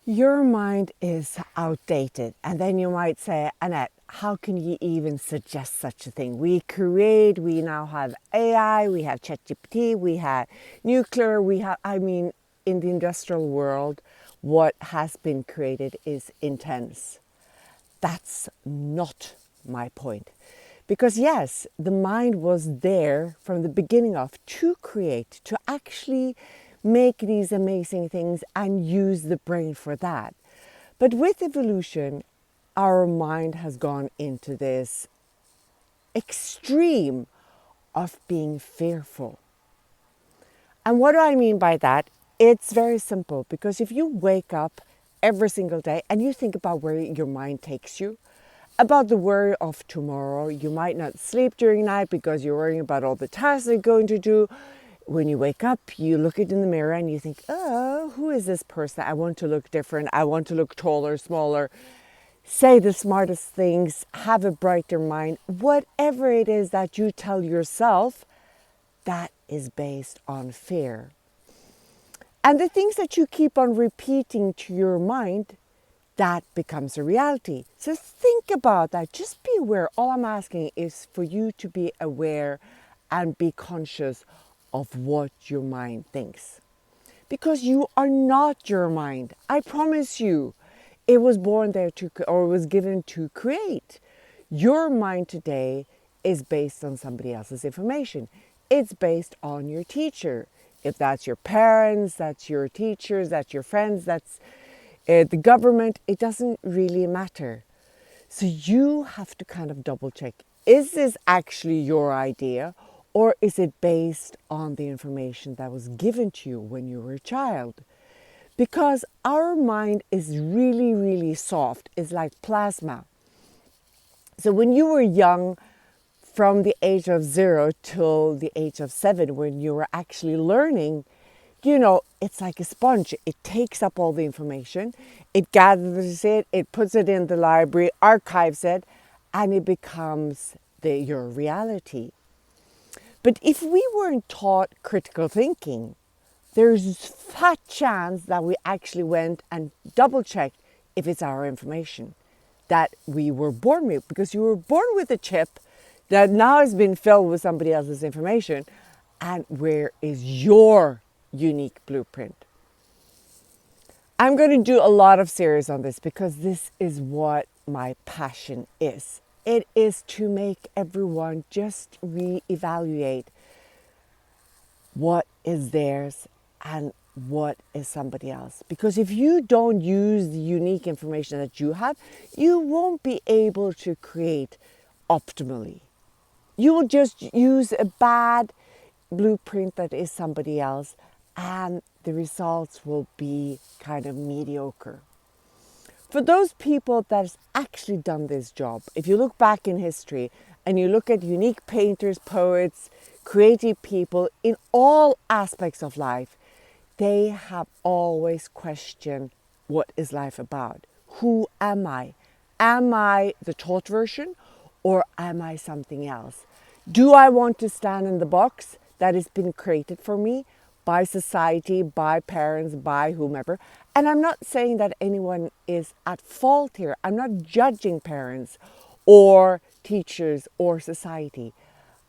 Your mind is outdated. And then you might say, Annette, how can you even suggest such a thing? We now have AI, we have ChatGPT, we have nuclear, in the industrial world, what has been created is intense. That's not my point. Because yes, the mind was there from the beginning of to create, to actually make these amazing things and use the brain for that. But with evolution, our mind has gone into this extreme of being fearful. And what do I mean by that? It's very simple, because if you wake up every single day and you think about where your mind takes you, about the worry of tomorrow, you might not sleep during the night because you're worrying about all the tasks you're going to do. When you wake up, you look it in the mirror and you think, oh, who is this person? I want to look different. I want to look taller, smaller, say the smartest things, have a brighter mind. Whatever it is that you tell yourself, that is based on fear. And the things that you keep on repeating to your mind, that becomes a reality. So think about that. Just be aware. All I'm asking is for you to be aware and be conscious of what your mind thinks. Because you are not your mind. I promise you. It was born there or was given to create. Your mind today is based on somebody else's information. It's based on your teacher. If that's your parents, that's your teachers, that's your friends, that's the government, it doesn't really matter. So you have to kind of double check. Is this actually your idea, or is it based on the information that was given to you when you were a child? Because our mind is really, really soft. It's like plasma. So when you were young, from the age of 0 till the age of 7, when you were actually learning, it's like a sponge. It takes up all the information, it gathers it, it puts it in the library, archives it, and it becomes your reality. But if we weren't taught critical thinking, there's a fat chance that we actually went and double checked if it's our information that we were born with, because you were born with a chip that now has been filled with somebody else's information. And where is your unique blueprint? I'm going to do a lot of series on this, because this is what my passion is. It is to make everyone just reevaluate what is theirs and what is somebody else. Because if you don't use the unique information that you have, you won't be able to create optimally. You will just use a bad blueprint that is somebody else, and the results will be kind of mediocre. For those people that has actually done this job, if you look back in history and you look at unique painters, poets, creative people in all aspects of life, they have always questioned, what is life about? Who am I? Am I the taught version, or am I something else? Do I want to stand in the box that has been created for me by society, by parents, by whomever? And I'm not saying that anyone is at fault here. I'm not judging parents or teachers or society.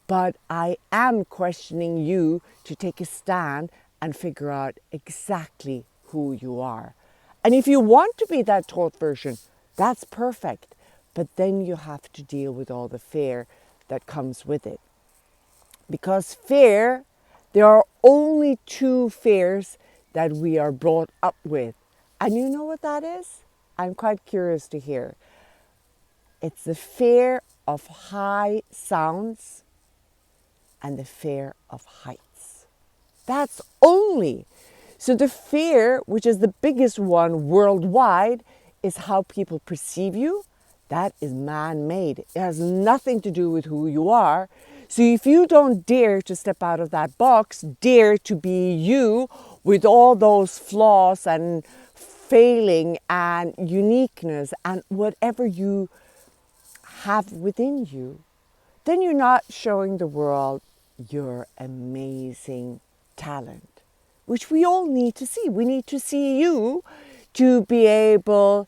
But I am questioning you to take a stand and figure out exactly who you are. And if you want to be that taught version, that's perfect. But then you have to deal with all the fear that comes with it. Because fear, there are only two fears that we are brought up with. And you know what that is? I'm quite curious to hear. It's the fear of high sounds and the fear of heights. That's only. So the fear, which is the biggest one worldwide, is how people perceive you. That is man-made. It has nothing to do with who you are. So if you don't dare to step out of that box, dare to be you with all those flaws and failing and uniqueness and whatever you have within you, then you're not showing the world your amazing talent, which we all need to see. We need to see you to be able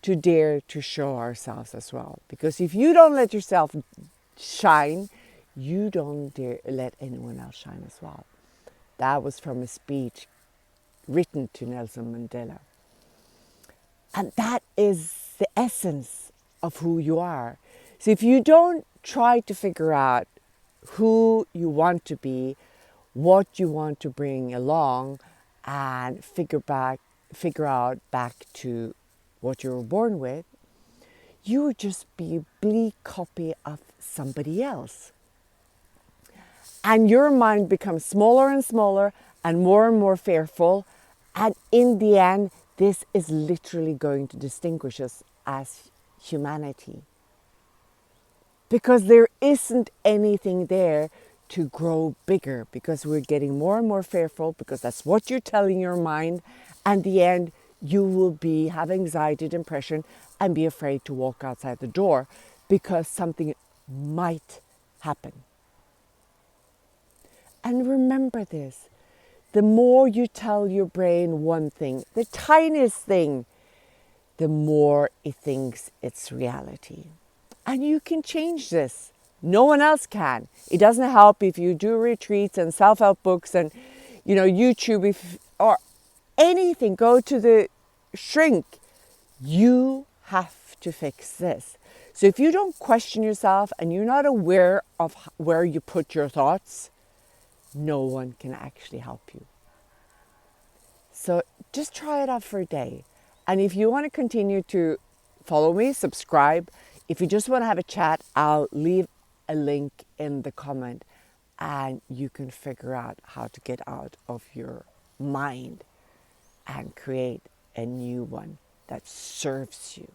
to dare to show ourselves as well. Because if you don't let yourself shine, you don't dare let anyone else shine as well. That was from a speech written to Nelson Mandela. And that is the essence of who you are. So if you don't try to figure out who you want to be, what you want to bring along, and figure out back to what you were born with, you would just be a bleak copy of somebody else. And your mind becomes smaller and smaller and more fearful. And in the end, this is literally going to distinguish us as humanity. Because there isn't anything there to grow bigger, because we're getting more and more fearful, because that's what you're telling your mind. And in the end, you will have anxiety, depression, and be afraid to walk outside the door because something might happen. And remember this, the more you tell your brain one thing, the tiniest thing, the more it thinks it's reality. And you can change this. No one else can. It doesn't help if you do retreats and self-help books and, YouTube or anything. Go to the shrink. You have to fix this. So if you don't question yourself and you're not aware of where you put your thoughts, no one can actually help you. So just try it out for a day. And if you want to continue to follow me, subscribe. If you just want to have a chat, I'll leave a link in the comment and you can figure out how to get out of your mind and create a new one that serves you.